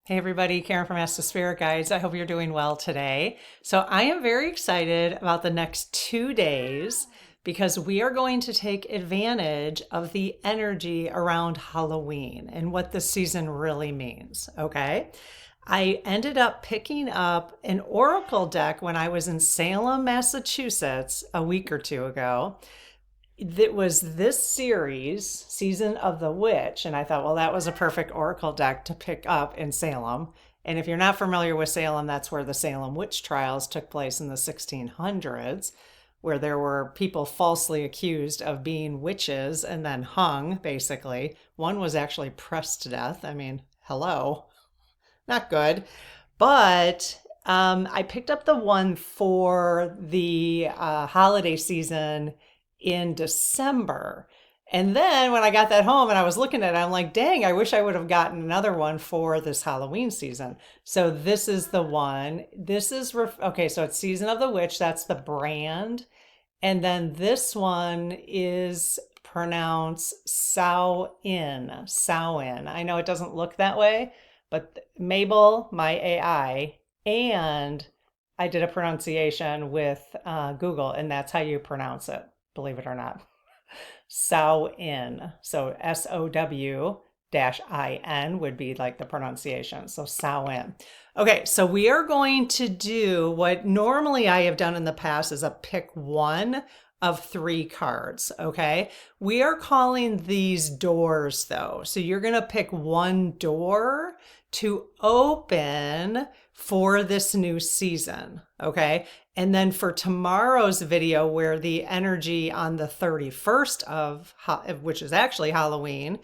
Hey everybody, Karen from Ask the Spirit Guides. I hope you're doing well today. So I am very excited about the next 2 days because we are going to take advantage of the energy around Halloween and what this season really means, okay? I ended up picking up an oracle deck when I was in Salem, Massachusetts a week or two ago. It was this series, Season of the Witch, and I thought, well, that was a perfect oracle deck to pick up in Salem. And if you're not familiar with Salem, that's where the Salem witch trials took place in the 1600s, where there were people falsely accused of being witches and then hung, basically. One was actually pressed to death. I mean, hello, not good. But I picked up the one for the holiday season in December. And then when I got that home and I was looking at it, I'm like, dang, I wish I would have gotten another one for this Halloween season. So this is the one. This is, okay, so it's Season of the Witch. That's the brand. And then this one is pronounced Samhain. Samhain. I know it doesn't look that way, but Mabel, my AI, and I did a pronunciation with Google, and that's how you pronounce it, believe it or not. Samhain. So SOW-IN would be like the pronunciation. So Samhain. Okay, so we are going to do what normally I have done in the past is a pick one of 3 cards, okay? We are calling these doors though. So you're gonna pick one door to open for this new season, okay? And then for tomorrow's video, where the energy on the 31st of, which is actually Halloween,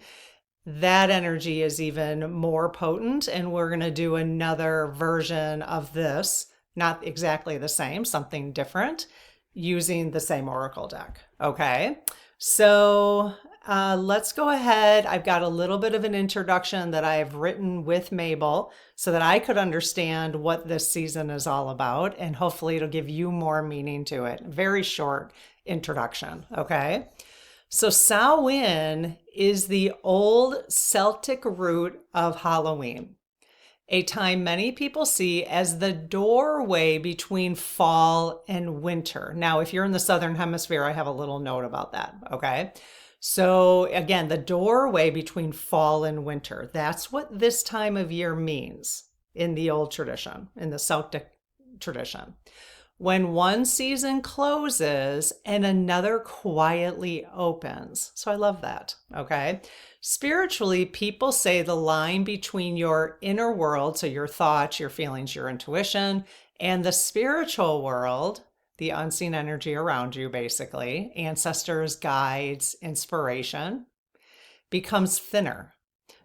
that energy is even more potent. And we're going to do another version of this, not exactly the same, something different, using the same oracle deck. Okay. So let's go ahead. I've got a little bit of an introduction that I've written with Mabel so that I could understand what this season is all about, and hopefully it'll give you more meaning to it. Very short introduction, okay? So Samhain is the old Celtic root of Halloween, a time many people see as the doorway between fall and winter. Now, if you're in the Southern Hemisphere, I have a little note about that, okay? So again, the doorway between fall and winter, that's what this time of year means in the old tradition, in the Celtic tradition. When one season closes and another quietly opens. So I love that, okay? Spiritually, people say the line between your inner world, so your thoughts, your feelings, your intuition, and the spiritual world, the unseen energy around you, basically, ancestors, guides, inspiration, becomes thinner.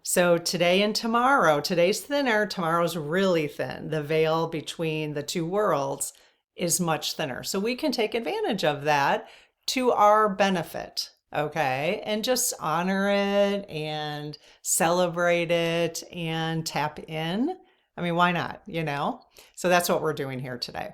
So today and tomorrow, today's thinner, tomorrow's really thin. The veil between the two worlds is much thinner. So we can take advantage of that to our benefit, okay? And just honor it and celebrate it and tap in. I mean, why not, you know? So that's what we're doing here today.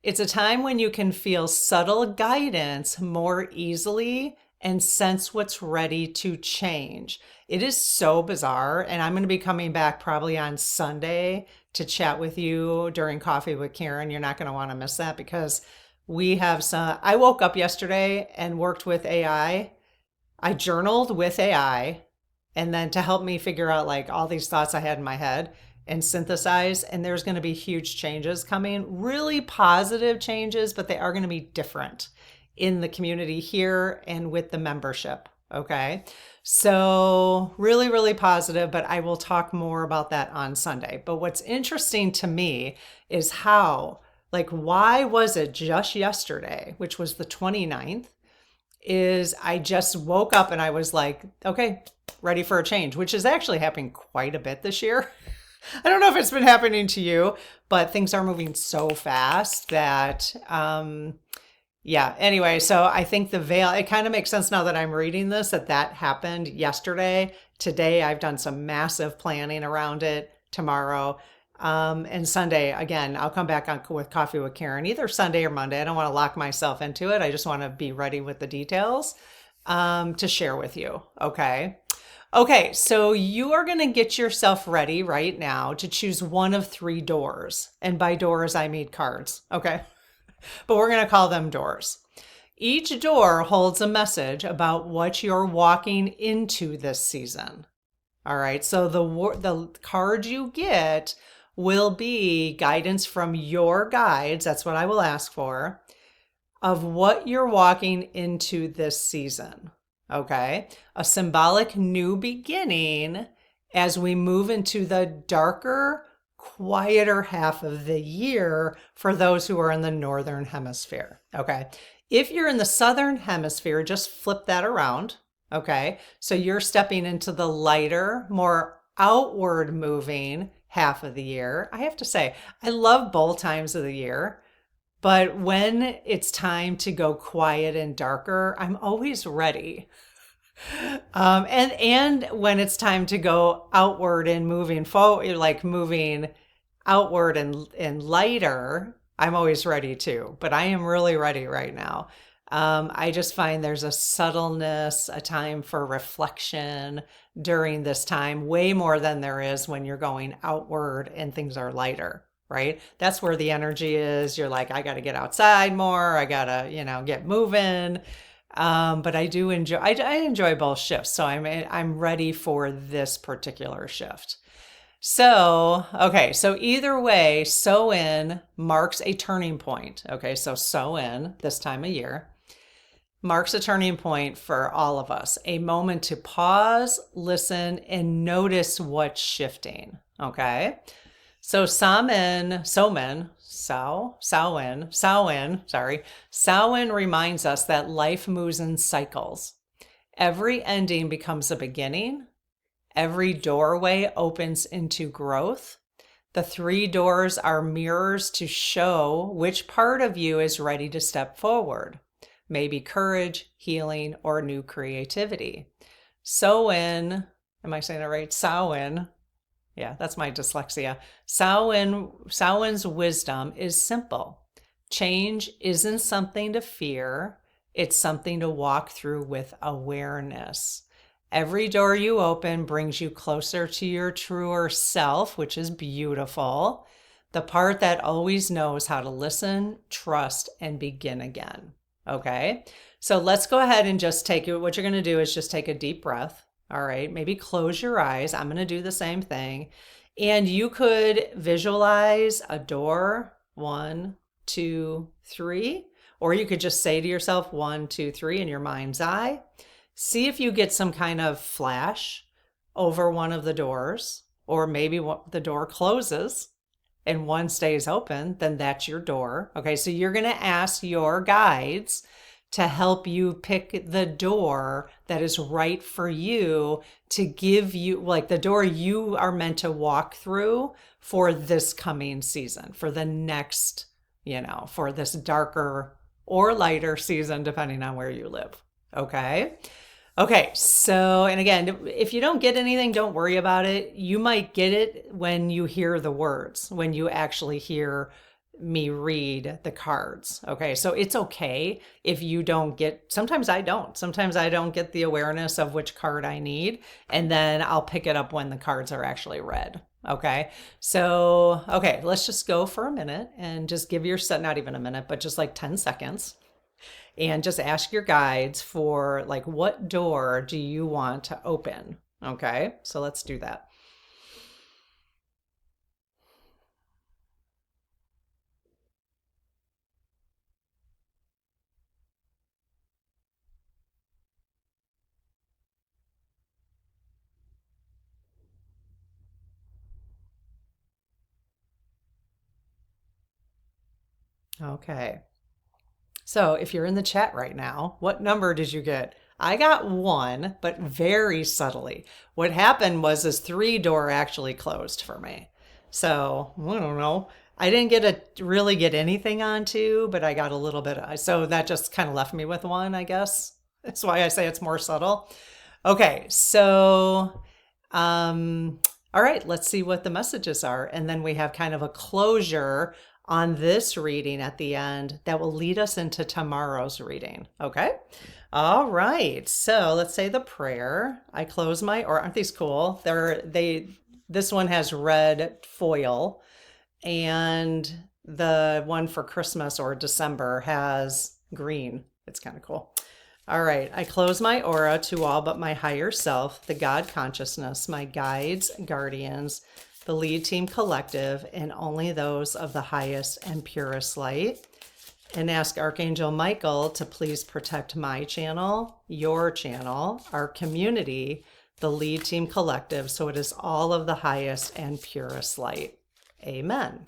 It's a time when you can feel subtle guidance more easily and sense what's ready to change. It is so bizarre, and I'm going to be coming back probably on Sunday to chat with you during Coffee with Karen. You're not going to want to miss that because we have some. I woke up yesterday and worked with AI. I journaled with AI, and then to help me figure out like all these thoughts I had in my head and synthesize, and there's going to be huge changes coming, really positive changes, but they are going to be different in the community here and with the membership, okay? So really, really positive, but I will talk more about that on Sunday. But what's interesting to me is how, like, why was it just yesterday, which was the 29th, is I just woke up and I was like, okay, ready for a change, which is actually happening quite a bit this year. I don't know if it's been happening to you, but things are moving so fast that, yeah, anyway, so I think the veil, it kind of makes sense now that I'm reading this, that happened yesterday. Today, I've done some massive planning around it. Tomorrow, and Sunday, again, I'll come back on with Coffee with Karen, either Sunday or Monday. I don't want to lock myself into it. I just want to be ready with the details to share with you, okay? Okay, so you are going to get yourself ready right now to choose one of three doors. And by doors, I mean cards. Okay. But we're going to call them doors. Each door holds a message about what you're walking into this season. All right. So the card you get will be guidance from your guides. That's what I will ask for, of what you're walking into this season. Okay. A symbolic new beginning as we move into the darker, quieter half of the year for those who are in the northern hemisphere. Okay. If you're in the southern hemisphere, just flip that around. Okay. So you're stepping into the lighter, more outward moving half of the year. I have to say, I love both times of the year. But when it's time to go quiet and darker, I'm always ready. And when it's time to go outward and moving forward, like moving outward and lighter, I'm always ready too. But I am really ready right now. I just find there's a subtleness, a time for reflection during this time, way more than there is when you're going outward and things are lighter. Right? That's where the energy is. You're like, I got to get outside more. I got to, get moving. But I do enjoy, I enjoy both shifts. So I'm ready for this particular shift. So, okay. So either way, sow in marks a turning point. Okay. So sow in this time of year marks a turning point for all of us, a moment to pause, listen, and notice what's shifting. Okay. So Samhain reminds us that life moves in cycles. Every ending becomes a beginning. Every doorway opens into growth. The three doors are mirrors to show which part of you is ready to step forward. Maybe courage, healing, or new creativity. Samhain, am I saying it right? Samhain. Yeah, that's my dyslexia. Samhain's wisdom is simple. Change isn't something to fear. It's something to walk through with awareness. Every door you open brings you closer to your truer self, which is beautiful. The part that always knows how to listen, trust, and begin again. Okay, so let's go ahead and just take it. What you're going to do is just take a deep breath. All right, maybe close your eyes. I'm going to do the same thing. And you could visualize a door, 1, 2, 3, or you could just say to yourself 1, 2, 3 in your mind's eye. See if you get some kind of flash over one of the doors, or maybe the door closes and one stays open, then that's your door. Okay, so you're going to ask your guides to help you pick the door that is right for you, to give you like the door you are meant to walk through for this coming season, for the next, for this darker or lighter season, depending on where you live. Okay. Okay. So, and again, if you don't get anything, don't worry about it. You might get it when you hear the words, when you actually hear me read the cards. Okay. So it's okay if you don't get, sometimes I don't get the awareness of which card I need. And then I'll pick it up when the cards are actually read. Okay. So, okay, let's just go for a minute and just give yourself, not even a minute, but just like 10 seconds. And just ask your guides for like, what door do you want to open? Okay. So let's do that. Okay. So if you're in the chat right now, what number did you get? I got 1, but very subtly. What happened was this 3 door actually closed for me. So I don't know. I didn't really get anything on 2, but I got a little bit. So that just kind of left me with 1, I guess. That's why I say it's more subtle. Okay. So, all right, let's see what the messages are. And then we have kind of a closure on this reading at the end that will lead us into tomorrow's reading. Okay. All right. So let's say the prayer. I close my, or aren't these cool? This one has red foil, and the one for Christmas or December has green. It's kind of cool. All right. I close my aura to all but my higher self, the God consciousness, my guides, guardians, the lead team collective, and only those of the highest and purest light. And ask Archangel Michael to please protect my channel, your channel, our community, the lead team collective, so it is all of the highest and purest light. Amen.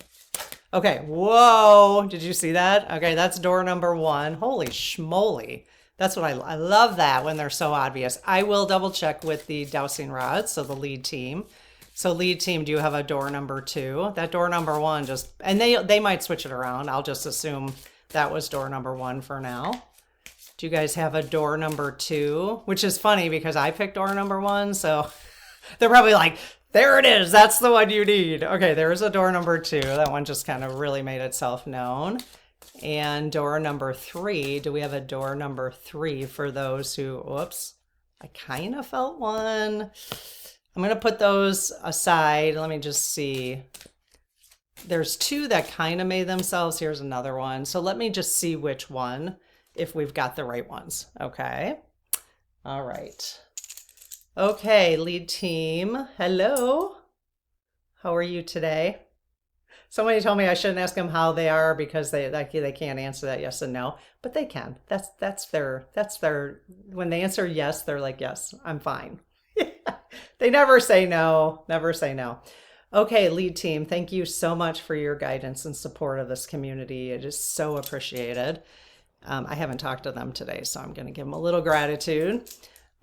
Okay, whoa, did you see that? Okay, that's door number 1. Holy schmoly. That's what I love that when they're so obvious. I will double check with the dowsing rods, so the lead team. So lead team, do you have a door number 2? That door number 1 just, and they might switch it around. I'll just assume that was door number 1 for now. Do you guys have a door number 2? Which is funny because I picked door number 1, so they're probably like, there it is. That's the one you need. Okay, there's a door number 2. That one just kind of really made itself known. And door number 3. Do we have a door number 3 for those who, whoops, I kind of felt one. I'm going to put those aside. Let me just see. There's 2 that kind of made themselves. Here's another one. So let me just see which one, if we've got the right ones. Okay. All right. Okay, lead team. Hello. How are you today? Somebody told me I shouldn't ask them how they are because they can't answer that yes and no, but they can. That's their, when they answer yes, they're like, yes, I'm fine. They never say no, never say no. Okay, lead team, thank you so much for your guidance and support of this community. It is so appreciated. I haven't talked to them today, so I'm going to give them a little gratitude.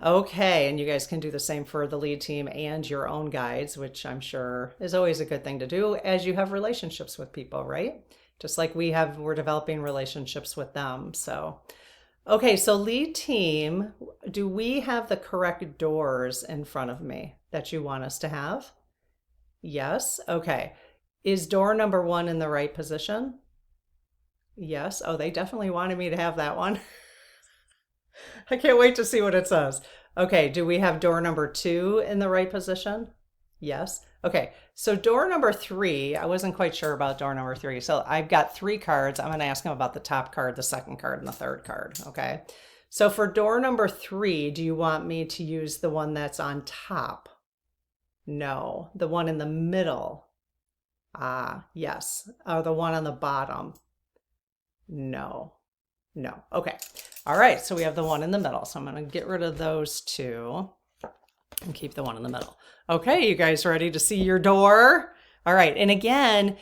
Okay, and you guys can do the same for the lead team and your own guides, which I'm sure is always a good thing to do as you have relationships with people, right? Just like we're developing relationships with them. So, okay, so lead team, do we have the correct doors in front of me that you want us to have? Yes. Okay. Is door number 1 in the right position? Yes. Oh, they definitely wanted me to have that one. I can't wait to see what it says. Okay. Do we have door number 2 in the right position? Yes. Okay. So door number 3, I wasn't quite sure about door number 3. So I've got 3 cards. I'm going to ask them about the top card, the second card, and the third card. Okay. So for door number 3, do you want me to use the one that's on top? No. The one in the middle? Ah, yes. Or the one on the bottom? No. No. Okay. All right. So we have the one in the middle. So I'm going to get rid of those 2 and keep the one in the middle. Okay. You guys ready to see your door? All right. And again,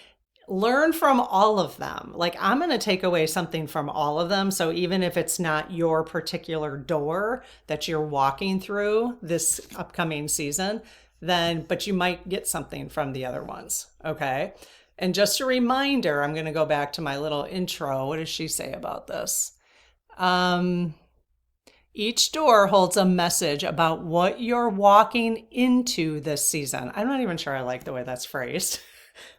learn from all of them. Like I'm going to take away something from all of them. So even if it's not your particular door that you're walking through this upcoming season, but you might get something from the other ones. Okay. And just a reminder, I'm going to go back to my little intro. What does she say about this? Each door holds a message about what you're walking into this season. I'm not even sure I like the way that's phrased.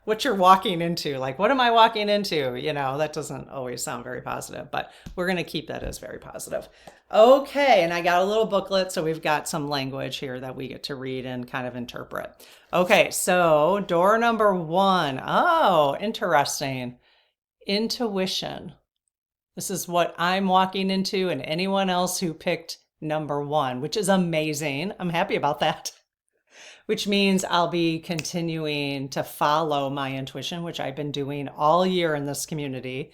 What you're walking into, like, what am I walking into? You know, that doesn't always sound very positive, but we're going to keep that as very positive. Okay. And I got a little booklet. So we've got some language here that we get to read and kind of interpret. Okay. So door number 1. Oh, interesting. Intuition. This is what I'm walking into and anyone else who picked number 1, which is amazing. I'm happy about that. Which means I'll be continuing to follow my intuition, which I've been doing all year in this community.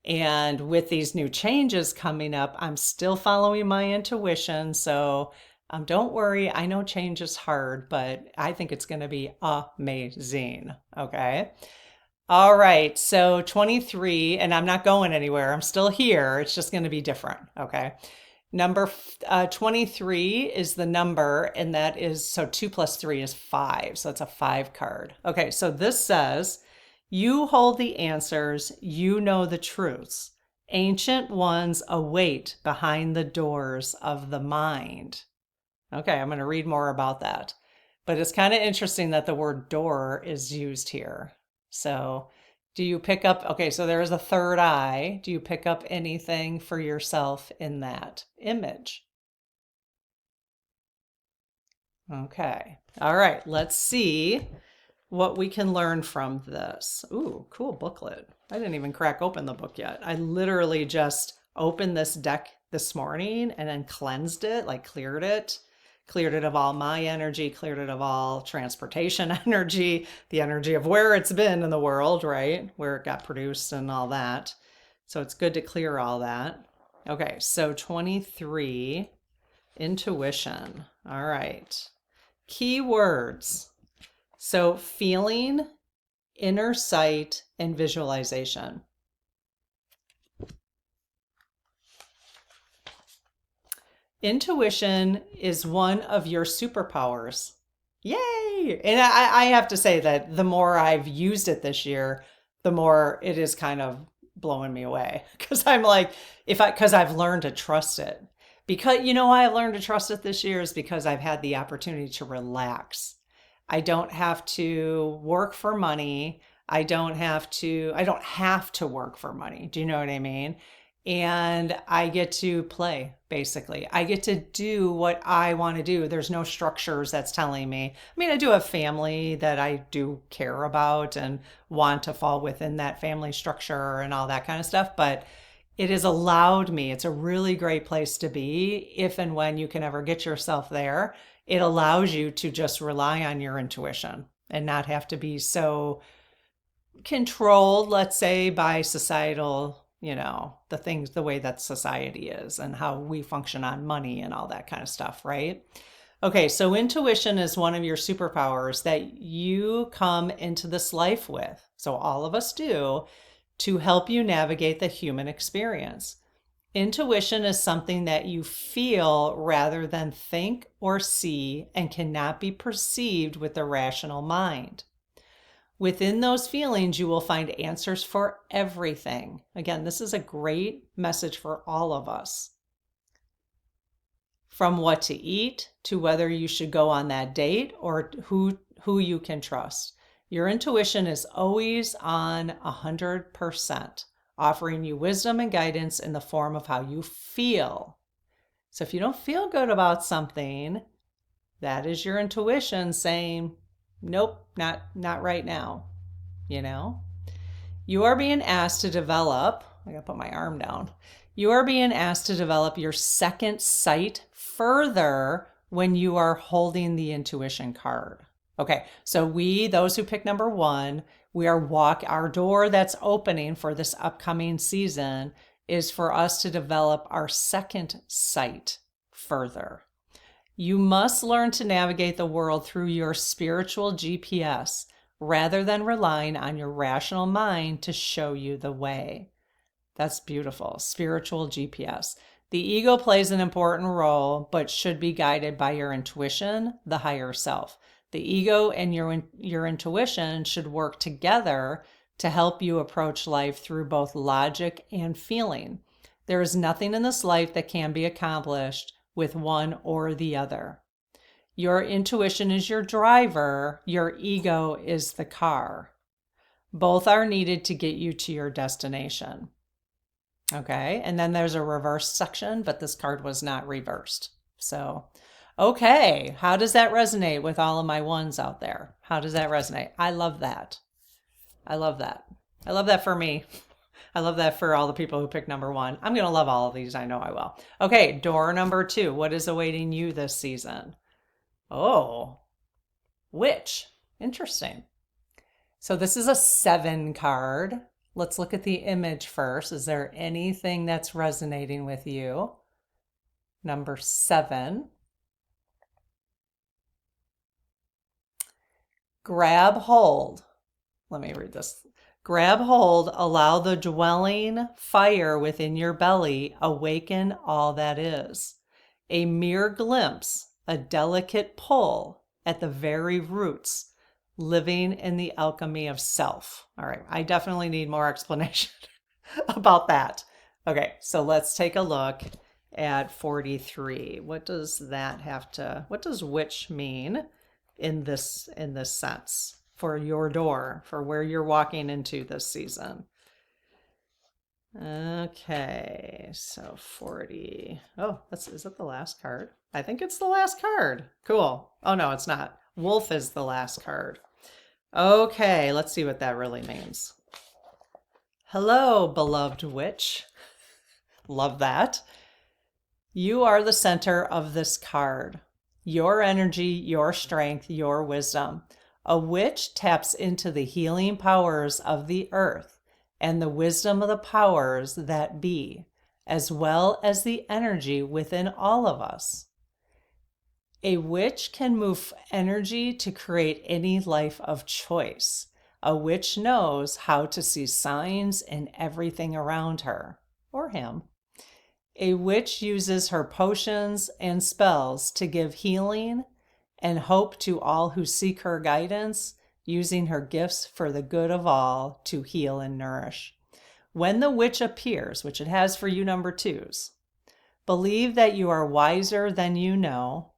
And with these new changes coming up, I'm still following my intuition. So don't worry. I know change is hard, but I think it's going to be amazing. Okay. All right. So 23, and I'm not going anywhere. I'm still here. It's just going to be different. Okay. Number 23 is the number, and that is, so 2 plus 3 is 5. So it's a 5 card. Okay, so this says, you hold the answers, you know the truths. Ancient ones await behind the doors of the mind. Okay, I'm going to read more about that. But it's kind of interesting that the word door is used here. So Do you pick up, okay, so there's a third eye. Do you pick up anything for yourself in that image? Okay. All right. Let's see what we can learn from this. Ooh, cool booklet. I didn't even crack open the book yet. I literally just opened this deck this morning and then cleansed it, like cleared it of all my energy, cleared it of all transportation energy, the energy of where it's been in the world, right? Where it got produced and all that. So it's good to clear all that. Okay, so 23, intuition. All right. Key words. So feeling, inner sight, and visualization. Intuition is one of your superpowers. Yay! And I have to say that the more I've used it this year, the more it is kind of blowing me away. Because I'm like, because I've learned to trust it. Because, you know why I've learned to trust it this year is because I've had the opportunity to relax. I don't have to work for money. I don't have to work for money. Do you know what I mean? And I get to play, basically. I get to do what I want to do. There's no structures that's telling me. I mean, I do have family that I do care about and want to fall within that family structure and all that kind of stuff, but it has allowed me, it's a really great place to be if and when you can ever get yourself there. It allows you to just rely on your intuition and not have to be so controlled, let's say, by societal, the way that society is and how we function on money and all that kind of stuff, right? Okay, so intuition is one of your superpowers that you come into this life with. So all of us do, to help you navigate the human experience. Intuition is something that you feel rather than think or see and cannot be perceived with the rational mind. Within those feelings, you will find answers for everything. Again, this is a great message for all of us. From what to eat to whether you should go on that date or who you can trust. Your intuition is always on 100%, offering you wisdom and guidance in the form of how you feel. So if you don't feel good about something, that is your intuition saying, nope, not right now. You are being asked to develop, I gotta put my arm down. You are being asked to develop your second sight further when you are holding the intuition card. Okay, so those who pick number 1, our door that's opening for this upcoming season is for us to develop our second sight further. You must learn to navigate the world through your spiritual GPS rather than relying on your rational mind to show you the way. That's beautiful. Spiritual GPS. The ego plays an important role, but should be guided by your intuition, the higher self. The ego and your intuition should work together to help you approach life through both logic and feeling. There is nothing in this life that can be accomplished with one or the other. Your intuition is your driver, your ego is the car. Both are needed to get you to your destination. Okay, and then there's a reverse section, but this card was not reversed. So, okay, how does that resonate with all of my ones out there? How does that resonate? I love that. I love that. I love that for me. I love that for all the people who pick number 1. I'm going to love all of these. I know I will. Okay, door number 2. What is awaiting you this season? Oh, witch. Interesting. So this is a 7 card. Let's look at the image first. Is there anything that's resonating with you? Number 7. Grab hold. Let me read this. Grab hold, allow the dwelling fire within your belly, awaken all that is. A mere glimpse, a delicate pull at the very roots, living in the alchemy of self. All right, I definitely need more explanation about that. Okay, so let's take a look at 43. What does witch mean in this sense? for your door, for where you're walking into this season. Okay, so 40. Oh, is that the last card? I think it's the last card. Cool. Oh, no, it's not. Wolf is the last card. Okay, let's see what that really means. Hello, beloved witch. Love that. You are the center of this card. Your energy, your strength, your wisdom. A witch taps into the healing powers of the earth and the wisdom of the powers that be, as well as the energy within all of us. A witch can move energy to create any life of choice. A witch knows how to see signs in everything around her, or him. A witch uses her potions and spells to give healing and hope to all who seek her guidance, using her gifts for the good of all to heal and nourish. When the witch appears, which it has for you number twos, believe that you are wiser than you know,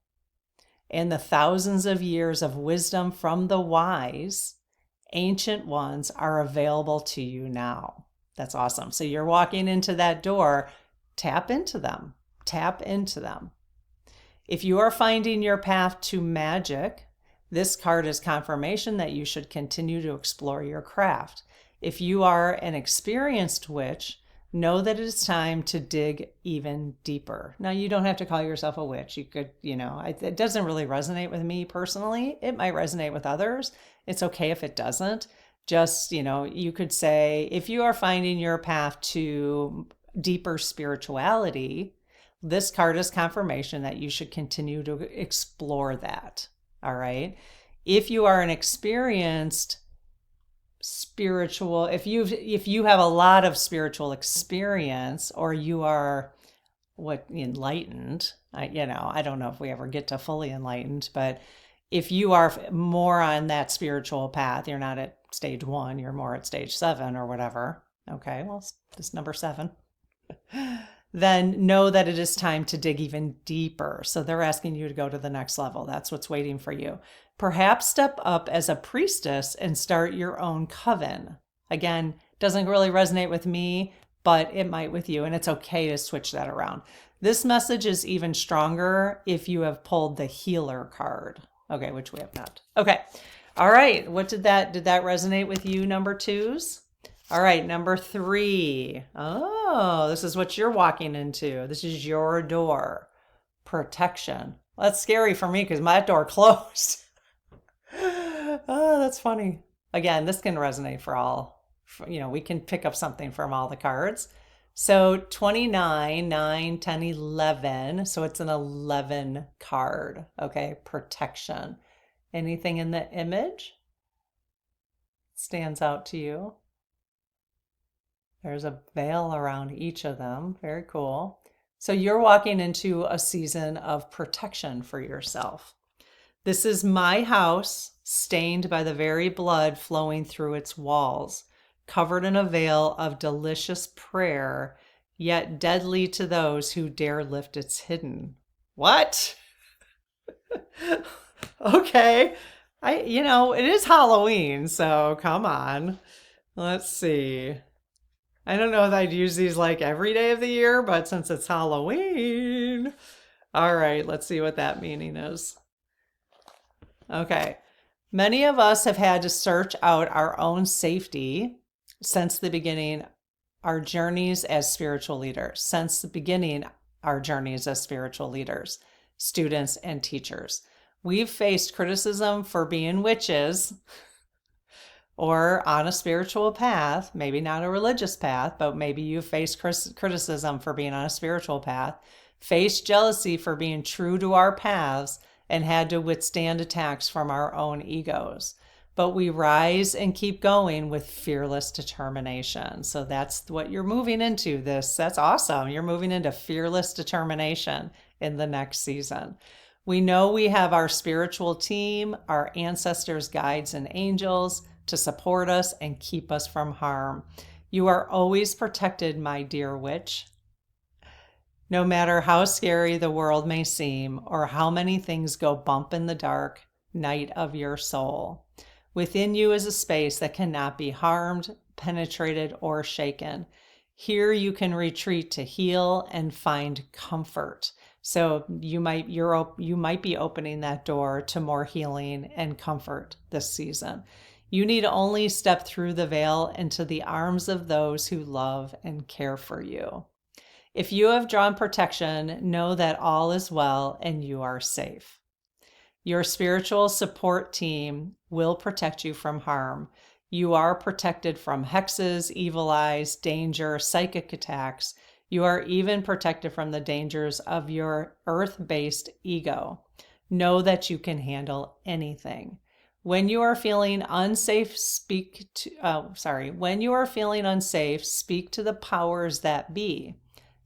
and the thousands of years of wisdom from the wise, ancient ones are available to you now. That's awesome. So you're walking into that door. Tap into them. Tap into them. If you are finding your path to magic, this card is confirmation that you should continue to explore your craft. If you are an experienced witch, know that it is time to dig even deeper. Now, you don't have to call yourself a witch. You could, it doesn't really resonate with me personally. It might resonate with others. It's okay if it doesn't. Just, you could say, if you are finding your path to deeper spirituality, this card is confirmation that you should continue to explore that. All right. If you are an experienced spiritual, if you have a lot of spiritual experience, or you are enlightened, I don't know if we ever get to fully enlightened, but if you are more on that spiritual path, you're not at stage 1, you're more at stage 7 or whatever. Okay. Well, it's number 7. Then know that it is time to dig even deeper. So they're asking you to go to the next level. That's what's waiting for you. Perhaps step up as a priestess and start your own coven. Again, doesn't really resonate with me, but it might with you, and it's okay to switch that around. This message is even stronger if you have pulled the healer card. Okay, which we have not. Okay. All right. Did that resonate with you, number twos? All right, number 3. Oh, this is what you're walking into. This is your door. Protection. Well, that's scary for me because my door closed. Oh, that's funny. Again, this can resonate for all. We can pick up something from all the cards. So 29, 9, 10, 11. So it's an 11 card. Okay, protection. Anything in the image stands out to you? There's a veil around each of them. Very cool. So you're walking into a season of protection for yourself. This is my house, stained by the very blood flowing through its walls, covered in a veil of delicious prayer, yet deadly to those who dare lift its hidden. What? Okay. It is Halloween, so come on. Let's see. I don't know if I'd use these like every day of the year, but since it's Halloween. All right, let's see what that meaning is. Okay. Many of us have had to search out our own safety since the beginning, our journeys as spiritual leaders, students and teachers. We've faced criticism for being witches or on a spiritual path, maybe not a religious path, but maybe you've faced criticism for being on a spiritual path, faced jealousy for being true to our paths, and had to withstand attacks from our own egos. But we rise and keep going with fearless determination. So that's what you're moving into this. That's awesome. You're moving into fearless determination in the next season. We know we have our spiritual team, our ancestors, guides, and angels to support us and keep us from harm. You are always protected, my dear witch. No matter how scary the world may seem or how many things go bump in the dark night of your soul. Within you is a space that cannot be harmed, penetrated, or shaken. Here you can retreat to heal and find comfort. So you might be opening that door to more healing and comfort this season. You need only step through the veil into the arms of those who love and care for you. If you have drawn protection, know that all is well and you are safe. Your spiritual support team will protect you from harm. You are protected from hexes, evil eyes, danger, psychic attacks. You are even protected from the dangers of your earth-based ego. Know that you can handle anything. When you are feeling unsafe, speak to the powers that be.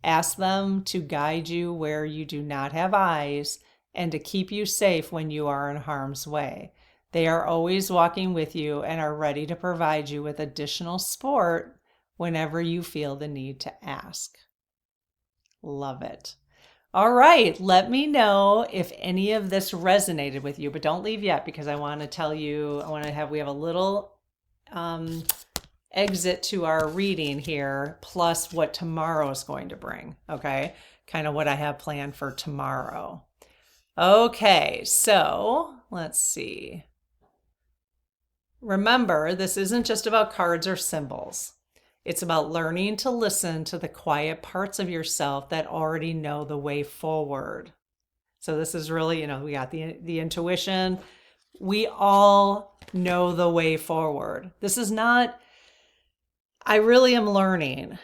Ask them to guide you where you do not have eyes and to keep you safe when you are in harm's way. They are always walking with you and are ready to provide you with additional support whenever you feel the need to ask. Love it. All right, let me know if any of this resonated with you, but don't leave yet because I want to tell you, we have a little exit to our reading here, plus what tomorrow is going to bring, okay? Kind of what I have planned for tomorrow. Okay, so let's see. Remember, this isn't just about cards or symbols. It's about learning to listen to the quiet parts of yourself that already know the way forward. So this is really, we got the intuition. We all know the way forward. This is not, I really am learning.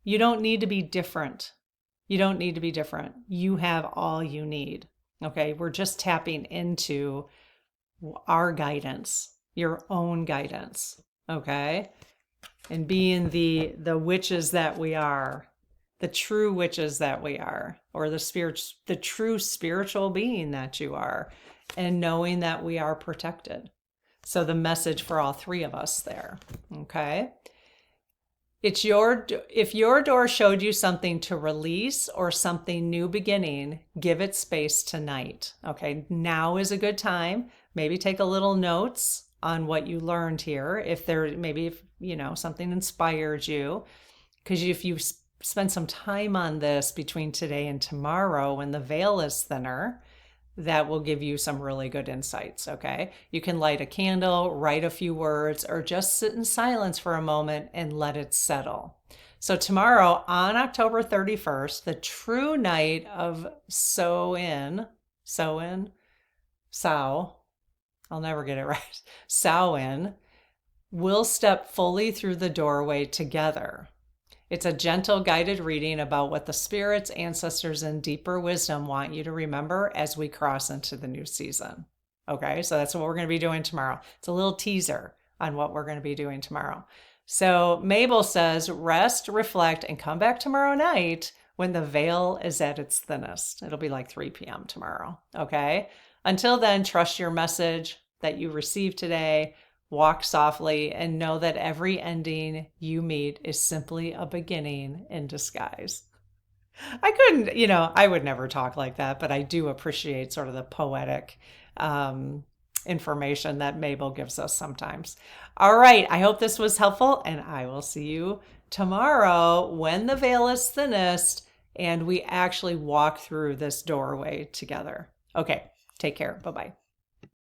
You don't need to be different. You don't need to be different. You have all you need. Okay, we're just tapping into our guidance, your own guidance. Okay. And being the witches that we are, the true witches that we are, or the true spiritual being that you are, and knowing that we are protected. So the message for all three of us there, okay? If your door showed you something to release or something new beginning, give it space tonight, okay? Now is a good time. Maybe take a little notes on what you learned here. If something inspired you, because if you spend some time on this between today and tomorrow when the veil is thinner, that will give you some really good insights, okay? You can light a candle, write a few words, or just sit in silence for a moment and let it settle. So tomorrow on October 31st, the true night of Samhain, I'll never get it right. Samhain, we'll step fully through the doorway together. It's a gentle guided reading about what the spirits, ancestors, and deeper wisdom want you to remember as we cross into the new season. Okay, so that's what we're going to be doing tomorrow. It's a little teaser on what we're going to be doing tomorrow. So Mabel says, rest, reflect, and come back tomorrow night when the veil is at its thinnest. It'll be like 3 p.m. tomorrow. Okay. Until then, trust your message that you received today, walk softly, and know that every ending you meet is simply a beginning in disguise. I would never talk like that, but I do appreciate sort of the poetic information that Mabel gives us sometimes. All right, I hope this was helpful, and I will see you tomorrow when the veil is thinnest and we actually walk through this doorway together. Okay. Take care. Bye-bye.